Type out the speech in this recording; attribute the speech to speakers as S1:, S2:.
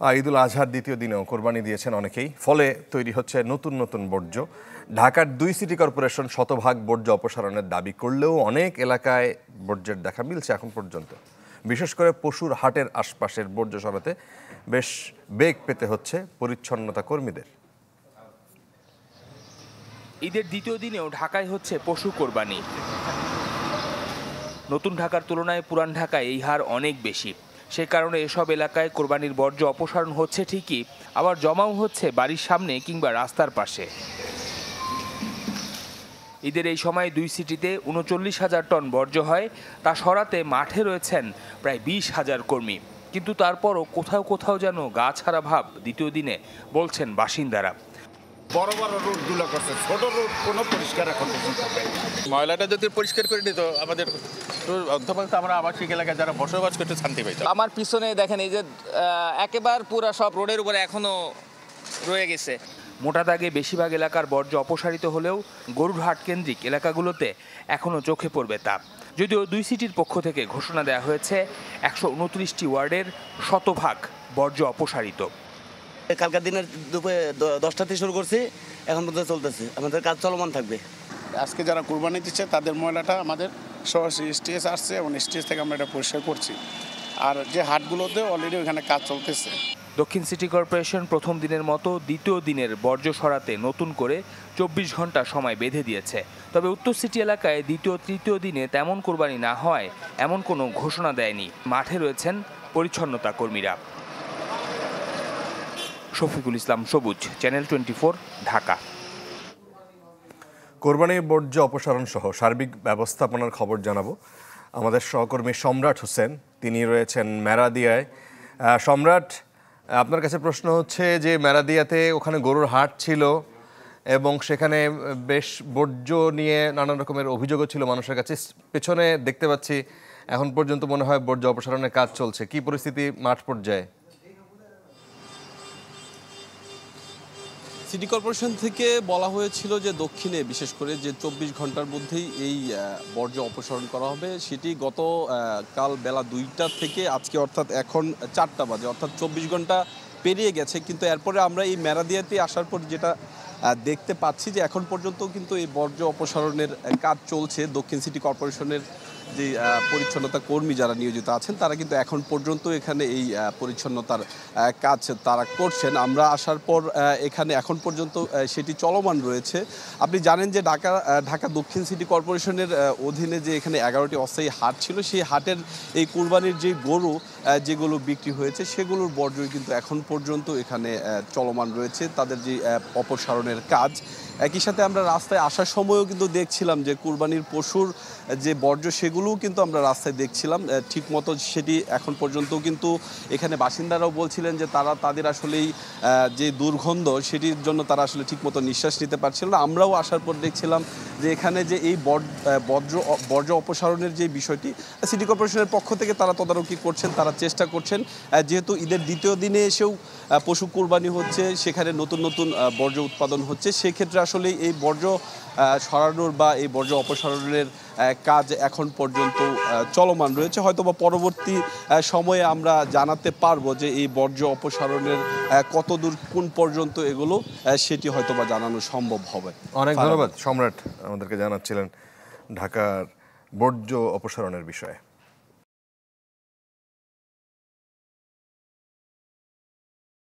S1: ঈদুল আজহার দ্বিতীয় দিনেও কোরবানি দিয়েছেন অনেকেই, ফলে তৈরি হচ্ছে নতুন নতুন বর্জ্য। ঢাকার 2 সিটি কর্পোরেশন শতভাগ বর্জ্য অপসারণের দাবি করলেও অনেক এলাকায় বর্জ্যের দেখা মিলছে এখন পর্যন্ত। বিশেষ করে পশুর হাটের আশপাশের বর্জ্য সরাতে বেশ বেগ পেতে হচ্ছে পরিচ্ছন্নতা কর্মীদের।
S2: ঈদের দ্বিতীয় দিনেও ঢাকায় হচ্ছে পশু কোরবানি। নতুন ঢাকার তুলনায় পুরান ঢাকায় এই হার অনেক বেশি। সে কারণে এসব এলাকায় কোরবানির বর্জ্য অপসারণ হচ্ছে ঠিকই, আবার জমাও হচ্ছে বাড়ির সামনে কিংবা রাস্তার পাশে। ঈদের এই সময় 2 সিটিতে 39,000 টন বর্জ্য হয়। তা সরাতে মাঠে রয়েছেন প্রায় 20,000 কর্মী, কিন্তু তারপরও কোথাও কোথাও যেন গা ছাড়া ভাব দ্বিতীয় দিনে বলছেন বাসিন্দারা।
S3: বড় বড় রোডগুলো করছে, ছোট রোড কোনো পরিষ্কার এখন পর্যন্ত হয়নি।
S4: ময়লাটা যদি পরিষ্কার করে দিত আমাদের অন্তত আমরা আবাসিক এলাকায় যারা বসবাস করতে শান্তি পাইতাম।
S5: আমার পিছনে দেখেন এই যে একেবারে পুরো সব রোডের উপরে এখনো রয়ে গেছে।
S2: মোটা দাগে বেশিরভাগ এলাকার বর্জ্য অপসারিত হলেও গরুরহাট কেন্দ্রিক এলাকাগুলোতে এখনও চোখে পড়বে তা। যদিও 2 সিটির পক্ষ থেকে ঘোষণা দেওয়া হয়েছে 129টি ওয়ার্ডের শতভাগ বর্জ্য অপসারিত।
S6: কালকার দিনের দুপুরে 10টাতে শুরু করছি, এখন পর্যন্ত চলতেছে, আমাদের কাজ চলমান থাকবে।
S4: আজকে যারা কুরবানি দিচ্ছে তাদের ময়লাটা আমাদের সরাসরি স্টেজ আসছে এবং স্টেজ থেকে আমরা এটা পরিষ্কার করছি। আর যে হাটগুলোতে অলরেডি ওখানে কাজ চলতেছে।
S2: দক্ষিণ সিটি কর্পোরেশন প্রথম দিনের মতো দ্বিতীয় দিনের বর্জ্য সরাতে নতুন করে 24 ঘন্টা সময় বেঁধে দিয়েছে। তবে উত্তর সিটি এলাকায় দ্বিতীয় তৃতীয় দিনে তেমন কোরবানি না হয় এমন কোনো ঘোষণা দেয়নি। মাঠে রয়েছেন পরিচ্ছন্নতা কর্মীরা। শফিকুল ইসলাম সবুজ, চ্যানেল 24, ঢাকা।
S1: কোরবানির বর্জ্য অপসারণ সহ সার্বিক ব্যবস্থাপনার খবর জানাবো আমাদের সহকর্মী সম্রাট হোসেন, তিনি রয়েছেন মেরাদিয়ায়। সম্রাট, আপনার কাছে প্রশ্ন হচ্ছে যে মেরাদিয়াতে ওখানে গরুর হাট ছিল এবং সেখানে বেশ বর্জ্য নিয়ে নানান রকমের অভিযোগও ছিল মানুষের কাছে। পেছনে দেখতে পাচ্ছি এখন পর্যন্ত মনে হয় বর্জ্য অপসারণের কাজ চলছে। কি পরিস্থিতি মাঠ পর্যায়ে?
S7: সিটি কর্পোরেশন থেকে বলা হয়েছিল যে দক্ষিণে বিশেষ করে যে 24 ঘন্টার মধ্যেই এই বর্জ্য অপসারণ করা হবে। সেটি গত কাল বেলা 2টা থেকে আজকে অর্থাৎ এখন 4টা বাজে, অর্থাৎ 24 ঘন্টা পেরিয়ে গেছে। কিন্তু এরপরে আমরা এই মেরাদিয়াতে আসার পর যেটা দেখতে পাচ্ছি যে এখন পর্যন্ত কিন্তু এই বর্জ্য অপসারণের কাজ চলছে। দক্ষিণ সিটি কর্পোরেশনের যে পরিচ্ছন্নতা কর্মী যারা নিয়োজিত আছেন তারা কিন্তু এখন পর্যন্ত এখানে এই পরিচ্ছন্নতার কাজ তারা করছেন। আমরা আসার পর এখানে এখন পর্যন্ত সেটি চলমান রয়েছে। আপনি জানেন যে ঢাকা দক্ষিণ সিটি কর্পোরেশনের অধীনে যে এখানে 11টি অস্থায়ী হাট ছিল, সেই হাটের এই কুরবানির যে গরু যেগুলো বিক্রি হয়েছে সেগুলোর বর্জ্যই কিন্তু এখন পর্যন্ত এখানে চলমান রয়েছে, তাদের যে অপসারণের কাজ। একই সাথে আমরা রাস্তায় আসার সময়ও কিন্তু দেখছিলাম যে কুরবানির পশুর যে বর্জ্য সেগুলোও কিন্তু আমরা রাস্তায় দেখছিলাম ঠিকমতো। সেটি এখন পর্যন্ত কিন্তু এখানে বাসিন্দারাও বলছিলেন যে তাদের আসলেই যে দুর্গন্ধ সেটির জন্য তারা আসলে ঠিকমতো নিঃশ্বাস নিতে পারছিল না। আমরাও আসার পর দেখছিলাম যে এখানে যে এই বর্জ্য অপসারণের যে বিষয়টি সিটি কর্পোরেশনের পক্ষ থেকে তারা তদারকি করছেন, তারা চেষ্টা করছেন। যেহেতু ঈদের দ্বিতীয় দিনে এসেও পশু কুরবানি হচ্ছে, সেখানে নতুন নতুন বর্জ্য উৎপাদন হচ্ছে, সেক্ষেত্রে আসলে এই বর্জ্য সরানোর বা এই বর্জ্য অপসারণের কাজ এখন পর্যন্ত চলমান রয়েছে। হয়তোবা পরবর্তী সময়ে আমরা জানাতে পারবো যে এই বর্জ্য অপসারণের কতদূর কোন পর্যন্ত এগুলো সেটি হয়তোবা জানানো সম্ভব হবে।
S1: অনেক ধন্যবাদ সম্রাট, আমাদেরকে জানাচ্ছিলেন ঢাকার বর্জ্য অপসারণের বিষয়ে।